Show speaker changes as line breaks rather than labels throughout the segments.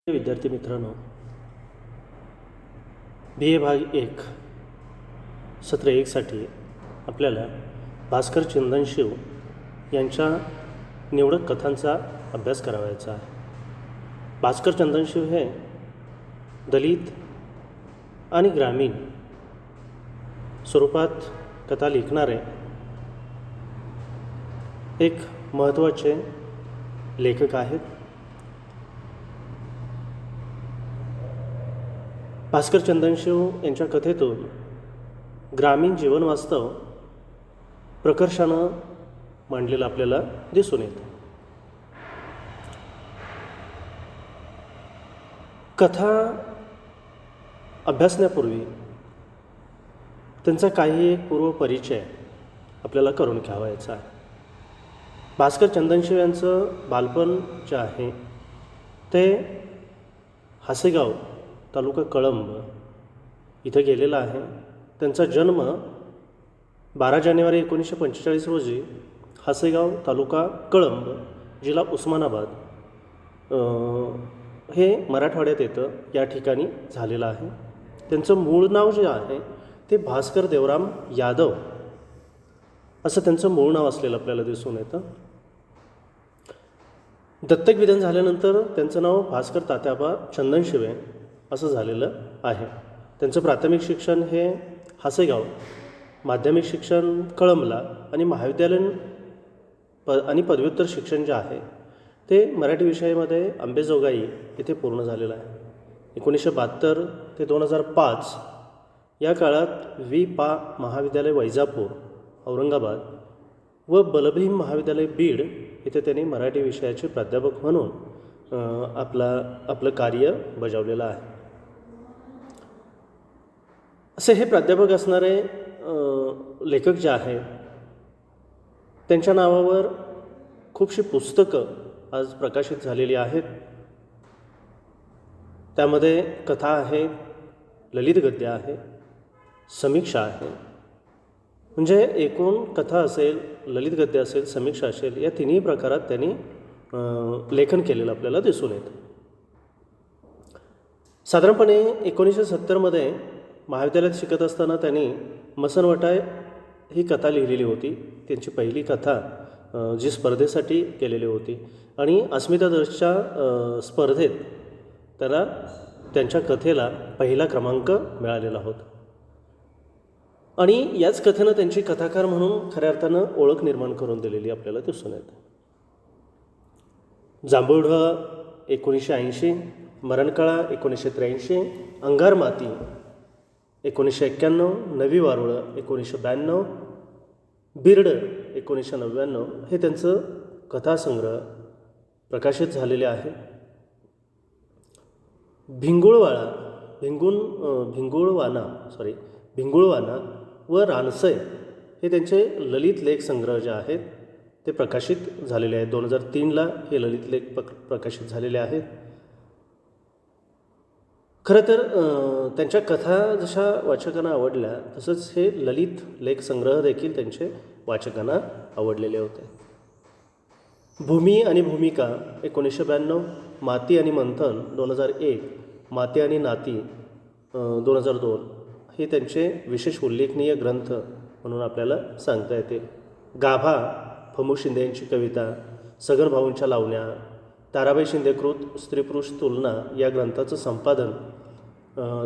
विद्यार्थी मित्रांनो, BA भाग 1 सत्र 1साठी आपल्याला भास्कर चंदनशिव यांच्या निवडक कथांचा अभ्यास करावायचा आहे. भास्कर चंदनशिव हे दलित आणि ग्रामीण स्वरूपात कथा लिखणारे एक महत्त्वाचे लेखक आहेत. भास्कर चंदनशिव यांच्या कथेतून ग्रामीण जीवन वास्तव प्रकर्षानं मांडलेलं आपल्याला दिसून येतं. कथा अभ्यासण्यापूर्वी त्यांचा काही एक पूर्वपरिचय आपल्याला करून घ्यावायचा आहे. भास्कर चंदनशिव यांचं बालपण जे आहे ते हासेगाव तालुका कळंब इथं गेलेला आहे. त्यांचा जन्म 12 जानेवारी 1945 रोजी हासेगाव तालुका कळंब जिल्हा उस्मानाबाद हे मराठवाड्यात येतं या ठिकाणी झालेलं आहे. त्यांचं मूळ नाव जे आहे ते भास्कर देवराम यादव असं त्यांचं मूळ नाव असलेलं आपल्याला दिसून येतं. दत्तक विधान झाल्यानंतर त्यांचं नाव भास्कर तात्याबा चंदनशिवे असं झालेलं आहे. त्यांचं प्राथमिक शिक्षण हे हासेगाव, माध्यमिक शिक्षण कळंबला आणि महाविद्यालयीन आणि पदव्युत्तर शिक्षण जे आहे ते मराठी विषयामध्ये अंबेजोगाई येथे पूर्ण झालेलं आहे. 1972 ते 2005 या काळात पा महाविद्यालय वैजापूर औरंगाबाद व बलभीम महाविद्यालय बीड येथे त्यांनी मराठी विषयाचे प्राध्यापक म्हणून आपलं कार्य बजावलेलं आहे. असे हे प्राध्यापक असणारे लेखक जे आहेत त्यांच्या नावावर खूपशी पुस्तकं आज प्रकाशित झालेली आहेत. त्यामध्ये कथा आहे, ललित गद्य आहे, समीक्षा आहे. म्हणजे एकूण कथा असेल, ललित गद्य असेल, समीक्षा असेल, या तिन्ही प्रकारात त्यांनी लेखन केलेलं आपल्याला दिसून येतं. साधारणपणे 1970मध्ये महाविद्यालयात शिकत असताना त्यांनी मसनवटा ही कथा लिहिलेली होती. त्यांची पहिली कथा जी स्पर्धेसाठी केलेली होती आणि अस्मिता दर्शच्या स्पर्धेत त्याला त्यांच्या कथेला पहिला क्रमांक मिळालेला होता आणि याच कथेनं त्यांची कथाकार म्हणून खऱ्या अर्थानं ओळख निर्माण करून दिलेली आपल्याला दिसून येते. जांभूळढ 1980, मरणकाळा 1983, अंगार माती 1991, नवी वारुळं 1992, बिर्ड 1999 हे त्यांचं कथासंग्रह प्रकाशित झालेले आहे. भिंगुळवाना व रानसय हे त्यांचे ललित लेख संग्रह जे आहेत ते प्रकाशित झालेले आहेत. 2003ला हे ललित लेख प्रकाशित झालेले आहेत. खरं तर त्यांच्या कथा जशा वाचकांना आवडल्या तसंच हे ललित लेख संग्रह देखील त्यांचे वाचकांना आवडलेले होते. भूमी आणि भूमिका 1992, माती आणि मंथन 2001, माती आणि नाती 2002 हे त्यांचे विशेष उल्लेखनीय ग्रंथ म्हणून आपल्याला सांगता येते. गाभा फमू शिंदे यांची कविता, सगन भाऊंच्या लावण्या, ताराबाई शिंदेकृत स्त्री पुरुष तुलना या ग्रंथाचं संपादन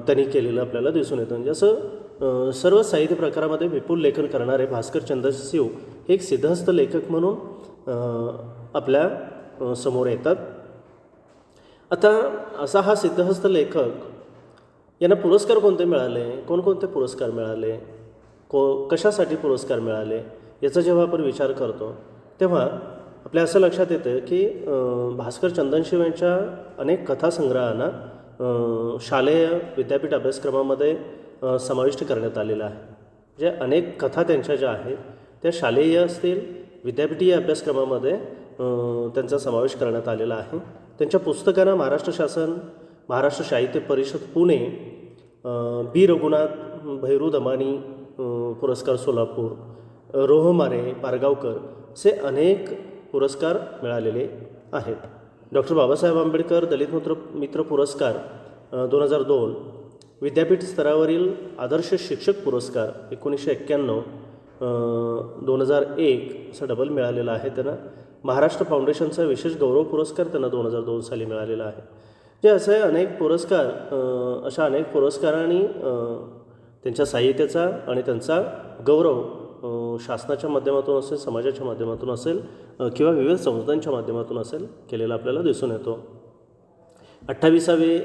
त्यांनी केलेलं आपल्याला दिसून येतं. म्हणजे असं सर्व साहित्य प्रकारामध्ये विपुल लेखन करणारे भास्कर चंदनशिव हे एक सिद्धहस्त लेखक म्हणून आपल्या समोर येतात. आता असा हा सिद्धहस्त लेखक यांना पुरस्कार कोणते मिळाले, कोणकोणते पुरस्कार मिळाले, कशासाठी पुरस्कार मिळाले याचा जेव्हा आपण विचार करतो तेव्हा आपल्या असं लक्षात येतं की भास्कर चंदनशिव यांच्या अनेक कथासंग्रहांना शालेय विद्यापीठ अभ्यासक्रमामध्ये समाविष्ट करण्यात आलेला आहे. म्हणजे अनेक कथा त्यांच्या ज्या आहेत त्या शालेय असतील, विद्यापीठीय अभ्यासक्रमामध्ये त्यांचा समावेश करण्यात आलेला आहे. त्यांच्या पुस्तकांना महाराष्ट्र शासन, महाराष्ट्र साहित्य परिषद पुणे, बी रघुनाथ भैरू दमानी पुरस्कार सोलापूर, रोहमारे पारगावकर असे अनेक पुरस्कार मिळालेले आहेत. डॉक्टर बाबासाहेब आंबेडकर दलित मित्र पुरस्कार 2002, विद्यापीठ स्तरावरील आदर्श शिक्षक पुरस्कार 1991, 2001 असा डबल मिळालेला आहे त्यांना. महाराष्ट्र फाउंडेशनचा विशेष गौरव पुरस्कार त्यांना 2002 साली मिळालेला आहे. जे असे अनेक पुरस्कार, अशा अनेक पुरस्कारांनी त्यांच्या साहित्याचा आणि त्यांचा गौरव शासनाच्या माध्यमातून असेल, समाजाच्या माध्यमातून असेल किंवा विविध संस्थांच्या माध्यमातून असेल केलेला आपल्याला दिसून येतो. 28वे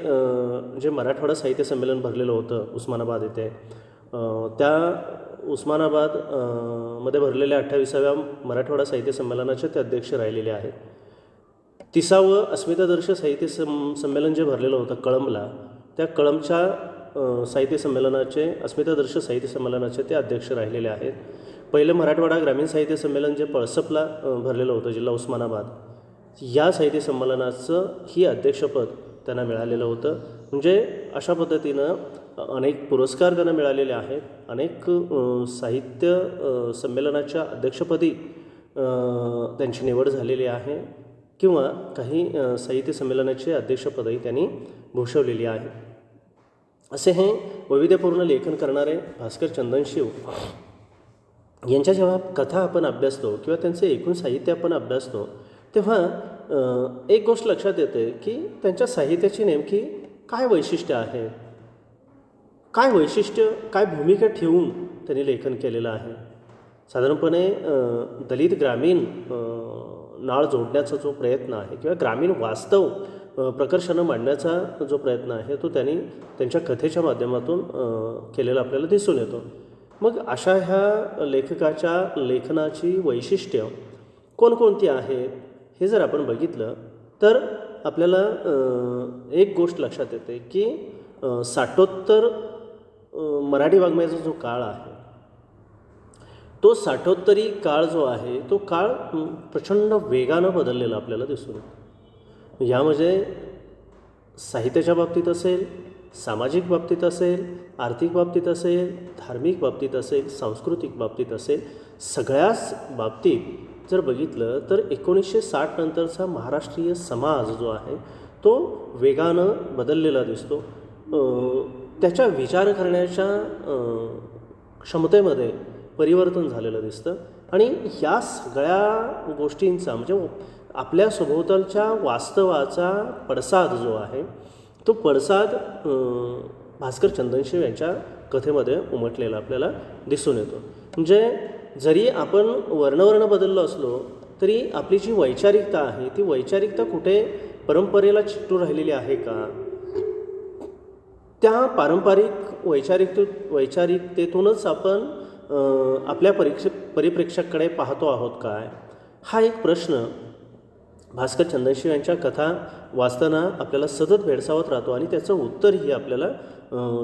जे मराठवाडा साहित्य संमेलन भरलेलं होतं उस्मानाबाद येथे, त्या उस्मानाबाद मध्ये भरलेल्या 28व्या मराठवाडा साहित्य संमेलनाचे ते अध्यक्ष राहिलेले आहेत. 30वं अस्मितादर्श साहित्य संमेलन जे भरलेलं होतं कळंबला, त्या कळंबच्या साहित्य संमेलनाचे, अस्मितादर्श साहित्य संमेलनाचे ते अध्यक्ष राहिलेले आहेत. पहिलं मराठवाडा ग्रामीण साहित्य संमेलन जे पळसपला भरलेलं होतं, जिल्हा उस्मानाबाद, या साहित्य संमेलनाचं ही अध्यक्षपद त्यांना मिळालेलं होतं. म्हणजे अशा पद्धतीनं अनेक पुरस्कार त्यांना मिळालेले आहेत. अनेक साहित्य संमेलनाच्या अध्यक्षपदी त्यांची निवड झालेली आहे किंवा काही साहित्य संमेलनाचे अध्यक्षपदही त्यांनी भूषवलेली आहे. असे हे वैविध्यपूर्ण लेखन करणारे भास्कर चंदनशिव यांच्या जेव्हा कथा आपण अभ्यासतो किंवा त्यांचे एकूण साहित्य आपण अभ्यासतो, तेव्हा एक गोष्ट लक्षात येते की त्यांच्या साहित्याची नेमकी काय वैशिष्ट्य आहे, काय वैशिष्ट्य, काय भूमिका ठेवून त्यांनी लेखन केलेलं आहे. साधारणपणे दलित ग्रामीण नाळ जोडण्याचा जो प्रयत्न आहे किंवा ग्रामीण वास्तव प्रकर्षानं मांडण्याचा जो प्रयत्न आहे तो त्यांनी त्यांच्या कथेच्या माध्यमातून केलेला आपल्याला दिसून येतो. मग अशा ह्या लेखकाच्या लेखनाची वैशिष्ट्य कोणकोणती आहेत हे जर आपण बघितलं तर आपल्याला एक गोष्ट लक्षात येते की साठोत्तर मराठी वाङ्मयाचा जो काळ आहे, तो साठोत्तरी काळ जो आहे तो काळ प्रचंड वेगानं बदललेला आपल्याला दिसून येतो. यामध्ये साहित्याच्या बाबतीत असेल, सामाजिक बाबतीत असेल, आर्थिक बाबतीत असेल, धार्मिक बाबतीत असेल, सांस्कृतिक बाबतीत असेल, सगळ्याच बाबतीत जर बघितलं तर 1960 नंतरचा महाराष्ट्रीय समाज जो आहे तो वेगानं बदललेला दिसतो. त्याच्या विचार करण्याच्या क्षमतेमध्ये परिवर्तन झालेलं दिसतं आणि या सगळ्या गोष्टींचा म्हणजे आपल्या सभोवतालच्या वास्तवाचा पडसाद जो आहे तो पडसाद भास्कर चंदनशिव यांच्या कथेमध्ये उमटलेला आपल्याला दिसून येतो. म्हणजे जरी आपण वर्णवर्ण बदललो असलो तरी आपली जी वैचारिकता आहे ती वैचारिकता कुठे परंपरेला चिकटून राहिलेली आहे का, त्या पारंपरिक वैचारिकतेतूनच आपण आपल्या परिप्रेक्षाकडे पाहतो आहोत काय, हा एक प्रश्न भास्कर चंदनशिव यांच्या कथा वाचताना आपल्याला सतत भेडसावत राहतो आणि त्याचं उत्तरही आपल्याला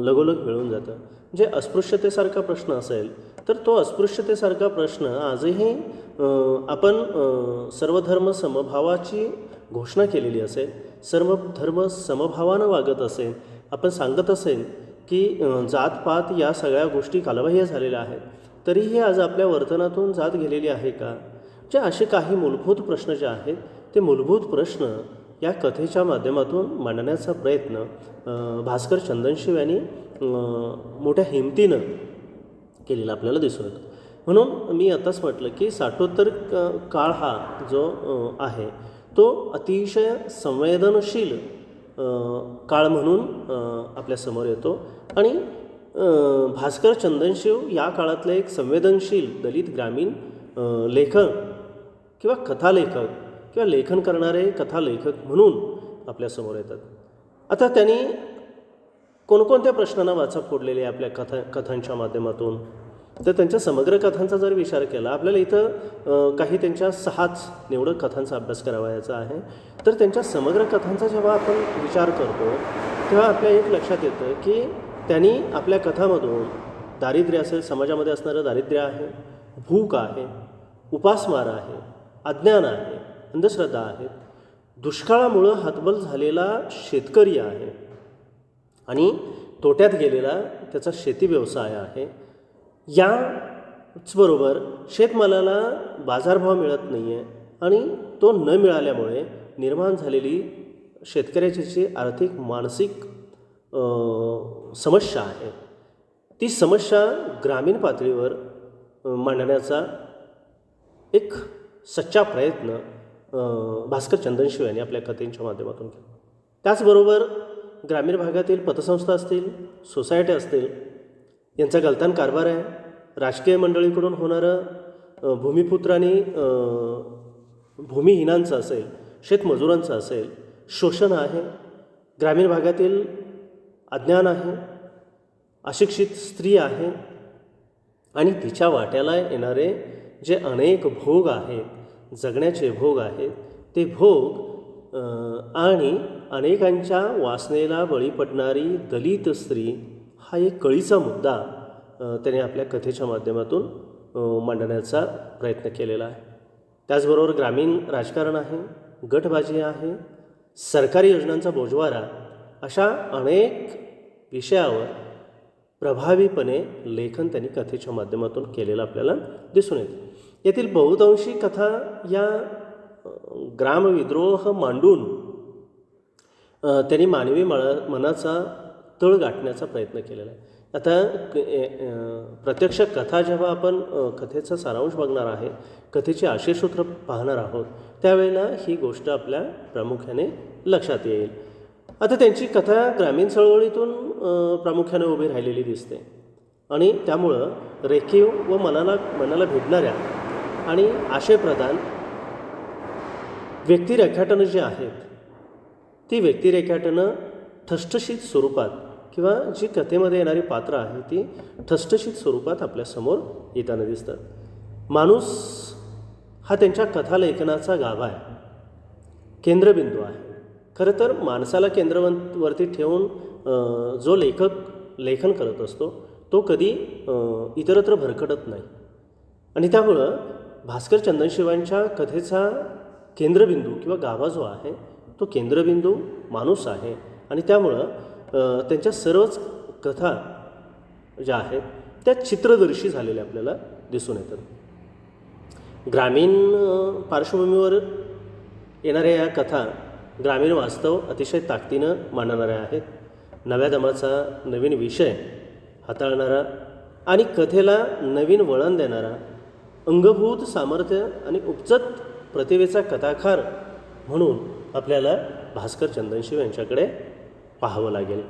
लगोलग मिळून जातं. म्हणजे अस्पृश्यतेसारखा प्रश्न असेल तर तो अस्पृश्यतेसारखा प्रश्न आजही आपण सर्वधर्म समभावाची घोषणा केलेली असेल, सर्व धर्म समभावानं वागत असेल, आपण सांगत असेल की जातपात या सगळ्या गोष्टी कालबाह्य झालेल्या आहेत, तरीही आज आपल्या वर्तनातून जात गेलेली आहे का, जे असे काही मूलभूत प्रश्न जे आहेत ते मूलभूत प्रश्न या कथेच्या माध्यमातून मांडण्याचा प्रयत्न भास्कर चंदनशिव यांनी मोठ्या हिमतीनं केलेला आपल्याला दिसून येतो. म्हणून मी आताच म्हटलं की साठोत्तर काळ हा जो आहे तो अतिशय संवेदनशील काळ म्हणून आपल्यासमोर येतो आणि भास्कर चंदनशिव या काळातले एक संवेदनशील दलित ग्रामीण लेखक किंवा कथालेखक किंवा लेखन करणारे कथालेखक म्हणून आपल्यासमोर येतात. आता त्यांनी कोणकोणत्या प्रश्नांना वाचा फोडलेली आहे आपल्या कथांच्या माध्यमातून, तर त्यांच्या समग्र कथांचा जर विचार केला, आपल्याला इथं काही त्यांच्या 6च निवडक कथांचा अभ्यास करावयाचा आहे. तर त्यांच्या समग्र कथांचा जेव्हा आपण विचार करतो तेव्हा आपल्या एक लक्षात येतं की त्यांनी आपल्या कथामधून दारिद्र्य असेल, समाजामध्ये असणारं दारिद्र्य आहे, भूक आहे, उपासमार आहे, अज्ञान आहे, अंधश्रद्धा आहे, दुष्काळामुळं हतबल झालेला शेतकरी आहे आणि तोट्यात गेलेला त्याचा शेती व्यवसाय आहे, याचबरोबर शेतमालाला बाजारभाव मिळत नाही आहे आणि तो न मिळाल्यामुळे निर्माण झालेली शेतकऱ्याची जी आर्थिक मानसिक समस्या आहे ती समस्या ग्रामीण पातळीवर मांडण्याचा एक सच्चा प्रयत्न भास्कर चंदनशिव यांनी आपल्या कथेच्या माध्यमातून केला. त्याचबरोबर ग्रामीण भागातील पतसंस्था असतील, सोसायट्या असतील, यांचा गलतान कारभार आहे. राजकीय मंडळीकडून होणारं भूमिपुत्र आणि भूमिहीनांचं असेल, शेतमजुरांचं असेल शोषण आहे. ग्रामीण भागातील अज्ञान आहे, अशिक्षित स्त्री आहे आणि तिच्या वाट्याला येणारे जे अनेक भोग आहेत, जगण्याचे भोग आहेत, ते भोग आणि अनेकांच्या वासनेला बळी पडणारी दलित स्त्री हा एक कळीचा मुद्दा त्याने आपल्या कथेच्या माध्यमातून मांडण्याचा प्रयत्न केलेला आहे. त्याचबरोबर ग्रामीण राजकारण आहे, गटबाजी आहे, सरकारी योजनांचा बोजवारा, अशा अनेक विषयावर प्रभावीपणे लेखन त्यांनी कथेच्या माध्यमातून केलेलं आपल्याला दिसून येते. येथील बहुतांशी कथा या ग्रामविद्रोह मांडून त्यांनी मानवी मनाचा तळ गाठण्याचा प्रयत्न केलेला आहे. आता प्रत्यक्ष कथा जेव्हा आपण कथेचा सारांश बघणार आहे, कथेची आशयसूत्र पाहणार आहोत, त्यावेळेला ही गोष्ट आपल्या प्रामुख्याने लक्षात येईल. आता त्यांची कथा ग्रामीण चळवळीतून प्रामुख्याने उभी राहिलेली दिसते आणि त्यामुळं रेखीव व मनाला भेटणाऱ्या आणि आशयप्रधान व्यक्तिरेखाटनं जी आहेत ती व्यक्तिरेखाटनं ठसठशीत स्वरूपात किंवा जी कथेमध्ये येणारी पात्र आहे ती ठसठशीत स्वरूपात आपल्यासमोर येताना दिसतात. माणूस हा त्यांच्या कथालेखनाचा गाभा आहे, केंद्रबिंदू आहे. खरं तर माणसाला केंद्रवरती ठेवून जो लेखन करत असतो तो कधी इतरत्र भरकटत नाही आणि त्यामुळं भास्कर चंदनशिवांच्या कथेचा केंद्रबिंदू किंवा गाभा जो आहे तो केंद्रबिंदू माणूस आहे आणि त्यामुळं त्यांच्या सर्वच कथा ज्या आहेत त्या चित्रदर्शी झालेल्या आपल्याला दिसून येतात. ग्रामीण पार्श्वभूमीवर येणाऱ्या या कथा ग्रामीण वास्तव अतिशय ताकदीनं मांडणाऱ्या आहेत. नव्या दमाचा नवीन विषय हाताळणारा आणि कथेला नवीन वळण देणारा, अंगभूत सामर्थ्य आणि उपजत प्रतिभेचा कथाकार म्हणून आपल्याला भास्कर चंदनशिव यांच्याकडे पाहावं लागेल.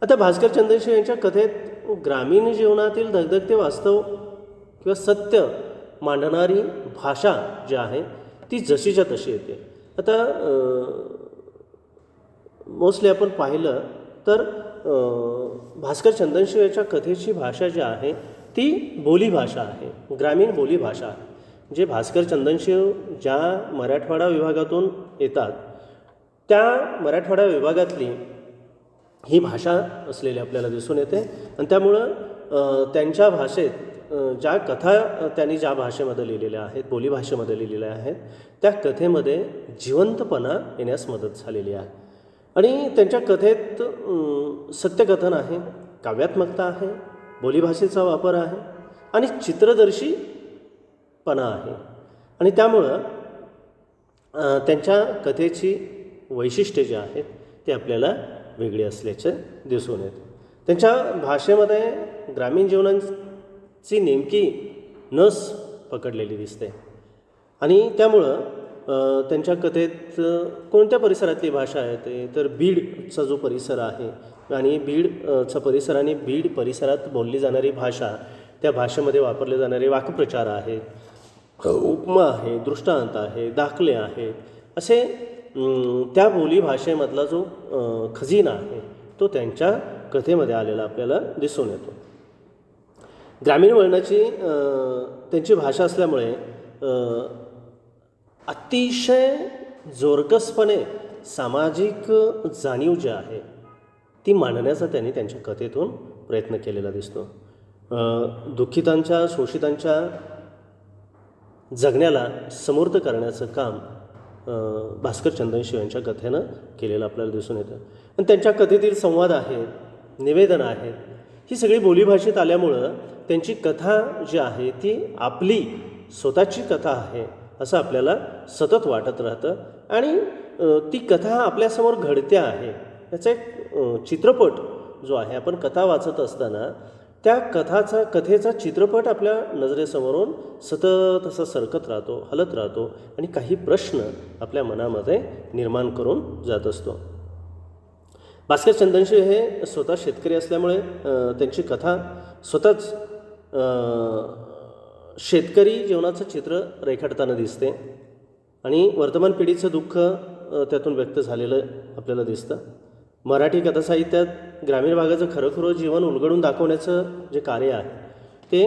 आता भास्कर चंदनशिव यांच्या कथेत ग्रामीण जीवनातील धगधगते वास्तव किंवा सत्य मांडणारी भाषा जी आहे ती जशीच्या तशी येते. आता मोस्टली आपण पाहिलं तर भास्कर चंदनशिव यांच्या कथेची भाषा जी आहे ती बोलीभाषा आहे, ग्रामीण बोलीभाषा आहे. जे भास्कर चंदनशिव ज्या मराठवाडा विभागातून येतात त्या मराठवाडा विभागातली ही भाषा असलेली आपल्याला दिसून येते आणि त्यामुळं त्यांच्या भाषेत ज्या कथा त्यांनी ज्या भाषेमध्ये लिहिलेल्या आहेत, बोलीभाषेमध्ये लिहिलेल्या आहेत, त्या कथेमध्ये जिवंतपणा येण्यास मदत झालेली आहे. आणि त्यांच्या कथेत सत्यकथन आहे, काव्यात्मकता आहे, बोलीभाषेचा वापर आहे आणि चित्रदर्शीपणा आहे आणि त्यामुळं त्यांच्या कथेची वैशिष्ट्ये जी आहेत ते आपल्याला वेगळी असल्याचे दिसून येते. त्यांच्या भाषेमध्ये ग्रामीण जीवनाची नेमकी नस पकडलेली दिसते आणि त्यामुळं त्यांच्या कथेत कोणत्या परिसरातली भाषा आहे ते तर बीडचा जो परिसर आहे आणि बीडचा परिसर आणि बीड परिसरात बोलली जाणारी भाषा, त्या भाषेमध्ये वापरले जाणारे वाक्प्रचार आहेत, उपमा आहे, दृष्टांत आहे, दाखले आहेत, असे त्या बोली भाषेमधला जो खजिना आहे तो त्यांच्या कथेमध्ये आलेला आपल्याला दिसून येतो. ग्रामीण वळणाची त्यांची भाषा असल्यामुळे अतिशय जोरकसपणे सामाजिक जाणीव जी आहे ती मांडण्याचा त्यांनी त्यांच्या कथेतून प्रयत्न केलेला दिसतो. दुःखितांच्या, शोषितांच्या जगण्याला समूर्त करण्याचं काम भास्कर चंदनशिव यांच्या कथेनं केलेलं आपल्याला दिसून येतं आणि त्यांच्या कथेतील संवाद आहेत, निवेदन आहेत, ही सगळी बोलीभाषेत आल्यामुळं त्यांची कथा जी आहे ती आपली स्वतःची कथा आहे असं आपल्याला सतत वाटत राहतं. आणि ती कथा आपल्यासमोर घडते आहे याचा एक चित्रपट जो आहे, आपण कथा वाचत असताना त्या कथेचा चित्रपट आपल्या नजरेसमोरून सतत असा सरकत राहतो, हलत राहतो आणि काही प्रश्न आपल्या मनामध्ये निर्माण करून जात असतो. भास्कर चंदनशिव हे स्वतः शेतकरी असल्यामुळे त्यांची कथा स्वतःच शेतकरी जीवनाचं चित्र रेखाटताना दिसते आणि वर्तमान पिढीचं दुःख त्यातून व्यक्त झालेलं आपल्याला दिसतं. मराठी कथासाहित्यात ग्रामीण भागाचं खरंखरं जीवन उलगडून दाखवण्याचं जे कार्य आहे ते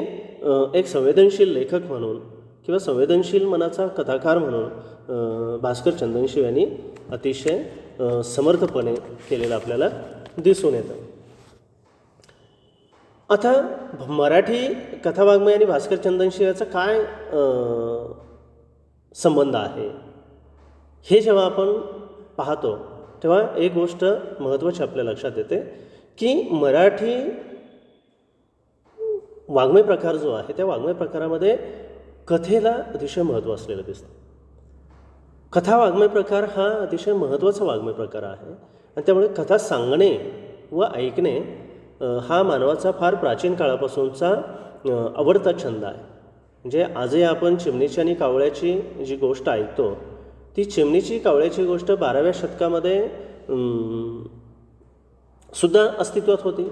एक संवेदनशील लेखक म्हणून किंवा संवेदनशील मनाचा कथाकार म्हणून भास्कर चंदनशिव यांनी अतिशय समर्थपणे केलेलं आपल्याला दिसून येतं. आता मराठी कथावाङ्मय आणि भास्कर चंदनशिवाचा काय संबंध आहे हे जेव्हा आपण पाहतो तेव्हा एक गोष्ट महत्त्वाची आपल्या लक्षात येते की मराठी वाङ्मय प्रकार जो आहे त्या वाङ्मय प्रकारामध्ये कथेला अतिशय महत्त्व असलेलं दिसतं. कथा वाङ्मय प्रकार हा अतिशय महत्त्वाचा वाङ्मय प्रकार आहे आणि त्यामुळे कथा सांगणे व ऐकणे हा मानवाचा फार प्राचीन काळापासूनचा आवडता छंद आहे. म्हणजे आजही आपण चिमणीची आणि कावळ्याची जी गोष्ट ऐकतो ती चिमणीची कावळ्याची गोष्ट 12व्या शतकामध्ये सुद्धा अस्तित्वात होती.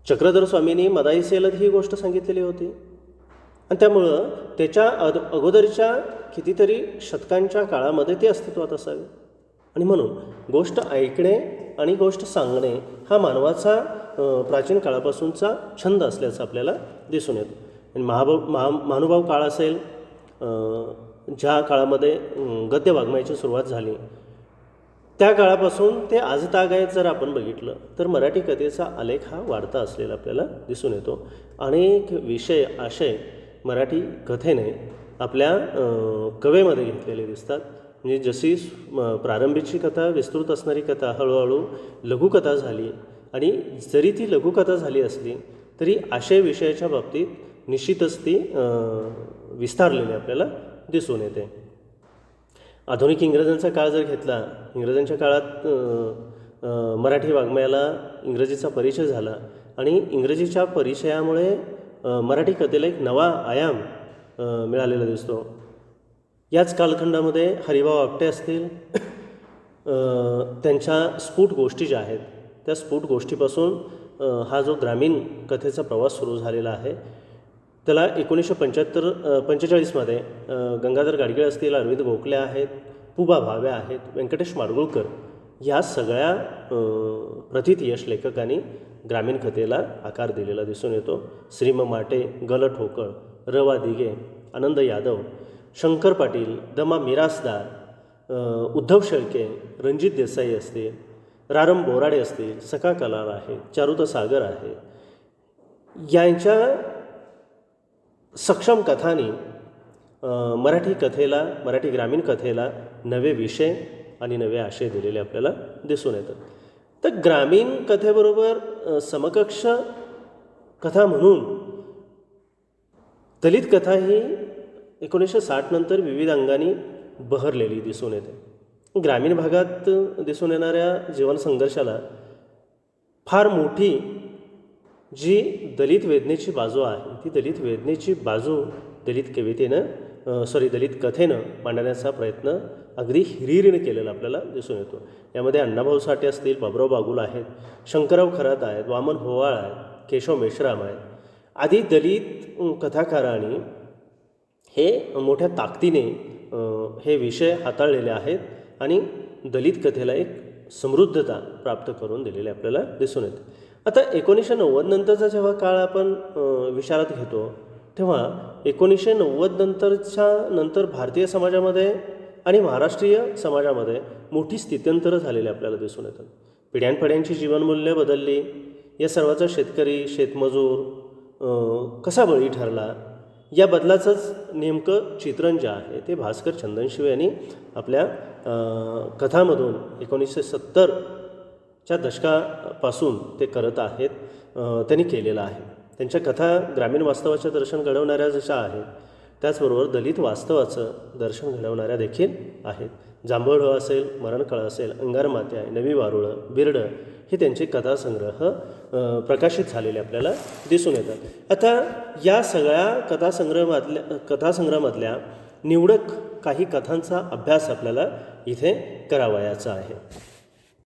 चक्रधर स्वामींनी मदाई सेलत ही गोष्ट सांगितलेली होती आणि त्यामुळं त्याच्या अगोदरच्या कितीतरी शतकांच्या काळामध्ये ती अस्तित्वात असावी. आणि म्हणून गोष्ट ऐकणे आणि गोष्ट सांगणे हा मानवाचा प्राचीन काळापासूनचा छंद असल्याचं आपल्याला दिसून येतो. आणि महानुभाव काळ असेल ज्या काळामध्ये गद्य वाङ्मयाची सुरुवात झाली त्या काळापासून ते आजतागायत जर आपण बघितलं तर मराठी कथेचा आलेख हा वाढता असलेला आपल्याला दिसून येतो. अनेक विषय आशय मराठी कथेने आपल्या कवेमध्ये घेतलेले दिसतात. म्हणजे जशी प्रारंभीची कथा विस्तृत असणारी कथा हळूहळू लघुकथा झाली आणि जरी ती लघुकथा झाली असली तरी आशय विषयाच्या बाबतीत निश्चितच ती विस्तारलेली आपल्याला दिसून येते. आधुनिक इंग्रजांचा काळ जर घेतला, इंग्रजांच्या काळात मराठी वाङ्मयाला इंग्रजीचा परिचय झाला आणि इंग्रजीच्या परिचयामुळे मराठी कथेला एक नवा आयाम मिळालेला दिसतो. याच कालखंडामध्ये हरिभाऊ आपटे असतील त्यांच्या स्फुट गोष्टी ज्या आहेत त्या स्फुट गोष्टीपासून हा जो ग्रामीण कथेचा प्रवास सुरू झालेला आहे त्याला 1945मध्ये गंगाधर गाडगीळ असतील, अरविंद गोखले आहेत, पुबा भावे आहेत, व्यंकटेश माडगुळकर या सगळ्या प्रथित यश लेखकांनी ग्रामीण कथेला आकार दिलेला दिसून येतो. श्रीम माटे, गल ठोकळ, रवा दिघे, आनंद यादव, शंकर पाटील, दमा मिरासदार, उद्धव शेळके, रणजित देसाई असतील, रारम बोराडे असतील, सखा कलाल आहे, चारुता सागर आहे, यांच्या सक्षम कथांनी मराठी कथेला, मराठी ग्रामीण कथेला नवे विषय आणि नवे आशय दिलेले आपल्याला दिसून येतात. तर ग्रामीण कथेबरोबर समकक्ष कथा म्हणून दलित कथा ही 1960 नंतर विविध अंगांनी बहरलेली दिसून येते. ग्रामीण भागात दिसून येणाऱ्या जीवनसंघर्षाला फार मोठी जी दलित वेदनेची बाजू आहे ती दलित वेदनेची बाजू दलित कथेनं मांडण्याचा प्रयत्न अगदी हिरिरीने केलेला आपल्याला दिसून येतो. यामध्ये अण्णाभाऊ साठे असतील, बाबुराव बागुल आहेत, शंकरराव खरात आहेत, वामन होवाळ आहेत, केशव मेश्राम आहेत आदी दलित कथाकारांनी हे मोठ्या ताकदीने हे विषय हाताळलेले आहेत आणि दलित कथेला एक समृद्धता प्राप्त करून दिलेली आपल्याला दिसून येते. आता 1990 नंतरचा जेव्हा काळ आपण विचारात घेतो तेव्हा 1990 नंतर भारतीय समाजामध्ये आणि महाराष्ट्रीय समाजामध्ये मोठी स्थित्यंतरं झालेली आपल्याला दिसून येतात. पिढ्यानपिढ्यांची जीवनमूल्य बदलली. या सर्वाचा शेतकरी, शेतमजूर कसा बळी ठरला या बदलाचंच नेमकं चित्रण जे आहे ते भास्कर चंदनशिव यांनी आपल्या कथामधून 1970च्या दशकापासून ते करत आहेत. त्यांनी केलेलं आहे. त्यांच्या कथा ग्रामीण वास्तवाचे दर्शन घडवणाऱ्या जशा आहेत त्याचबरोबर दलित वास्तवाचं दर्शन घडवणाऱ्या देखील आहेत. जांभळढो असेल, मरणकाळ असेल, अंगारमात्या आहे, नवी वारुळं, बिरडं हे त्यांचे कथासंग्रह प्रकाशित झालेले आपल्याला दिसून येतात. आता या सगळ्या कथासंग्रहामधल्या निवडक काही कथांचा अभ्यास आपल्याला इथे करावयाचा आहे.